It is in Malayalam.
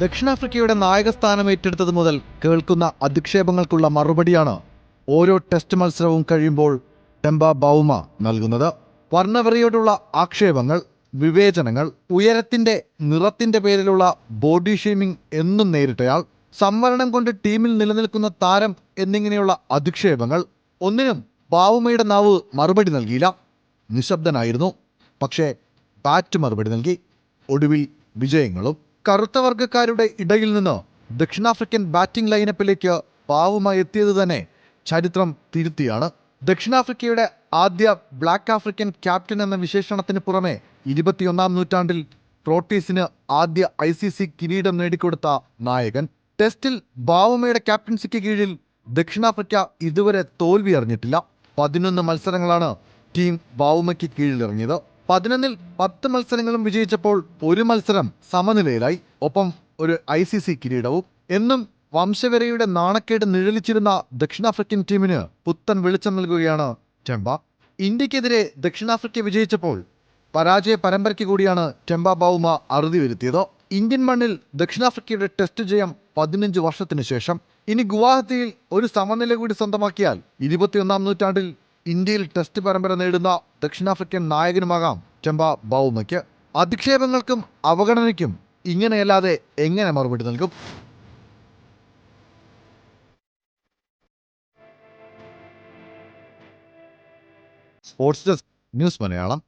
ദക്ഷിണാഫ്രിക്കയുടെ നായകസ്ഥാനം ഏറ്റെടുത്തത് മുതൽ കേൾക്കുന്ന അധിക്ഷേപങ്ങൾക്കുള്ള മറുപടിയാണ് ഓരോ ടെസ്റ്റ് മത്സരവും കഴിയുമ്പോൾ ടെമ്പ ബൗമ നൽകുന്നത്. വർണ്ണവെറിയോടുള്ള ആക്ഷേപങ്ങൾ, വിവേചനങ്ങൾ, ഉയരത്തിന്റെ നിറത്തിന്റെ പേരിലുള്ള ബോഡി ഷെയ്മിംഗ് എന്നും നേരിട്ടയാൾ, സംവരണം കൊണ്ട് ടീമിൽ നിലനിൽക്കുന്ന താരം എന്നിങ്ങനെയുള്ള അധിക്ഷേപങ്ങൾ ഒന്നിനും ബൗമയുടെ നാവ് മറുപടി നൽകിയില്ല. നിശബ്ദനായിരുന്നു. പക്ഷേ ബാറ്റ് മറുപടി നൽകി. ഒടുവിൽ വിജയങ്ങളും. കറുത്ത വർഗ്ഗക്കാരുടെ ഇടയിൽ നിന്ന് ദക്ഷിണാഫ്രിക്കൻ ബാറ്റിംഗ് ലൈനപ്പിലേക്ക് ബൗമ എത്തിയത് തന്നെ ചരിത്രം തിരുത്തിയാണ്. ദക്ഷിണാഫ്രിക്കയുടെ ആദ്യ ബ്ലാക്ക് ആഫ്രിക്കൻ ക്യാപ്റ്റൻ എന്ന വിശേഷണത്തിന് പുറമെ 21-ാം നൂറ്റാണ്ടിൽ പ്രോട്ടീസിന് ആദ്യ ICC കിരീടം നേടിക്കൊടുത്ത നായകൻ. ടെസ്റ്റിൽ ബൗമയുടെ ക്യാപ്റ്റൻസിക്ക് കീഴിൽ ദക്ഷിണാഫ്രിക്ക ഇതുവരെ തോൽവി അറിഞ്ഞിട്ടില്ല. 11 മത്സരങ്ങളാണ് ടീം ബൗമയ്ക്ക് കീഴിലിറങ്ങിയത്. 11-ൽ 10 മത്സരങ്ങളും വിജയിച്ചപ്പോൾ ഒരു മത്സരം സമനിലയിലായി. ഒപ്പം ഒരു ICC കിരീടവും. എന്നും വംശവെറിയുടെ നാണക്കേട് നിഴലിച്ചിരുന്ന ദക്ഷിണാഫ്രിക്കൻ ടീമിന് പുത്തൻ വെളിച്ചം നൽകുകയാണ് ടെമ്പ. ഇന്ത്യക്കെതിരെ ദക്ഷിണാഫ്രിക്ക വിജയിച്ചപ്പോൾ പരാജയ പരമ്പരയ്ക്ക് കൂടിയാണ് ടെമ്പ ബൗമ അറുതി വരുത്തിയത്. ഇന്ത്യൻ മണ്ണിൽ ദക്ഷിണാഫ്രിക്കയുടെ ടെസ്റ്റ് ജയം 15 വർഷത്തിനു ശേഷം. ഇനി ഗുവാഹത്തിയിൽ ഒരു സമനില കൂടി സ്വന്തമാക്കിയാൽ 21-ാം നൂറ്റാണ്ടിൽ ഇന്ത്യയിൽ ടെസ്റ്റ് പരമ്പര നേടുന്ന ദക്ഷിണാഫ്രിക്കൻ നായകനുമാകാം ടെമ്പ ബൗമയ്ക്ക്. അധിക്ഷേപങ്ങൾക്കും അവഗണനയ്ക്കും ഇങ്ങനെയല്ലാതെ എങ്ങനെ മറുപടി നൽകും? Sports desk, news Malayalam.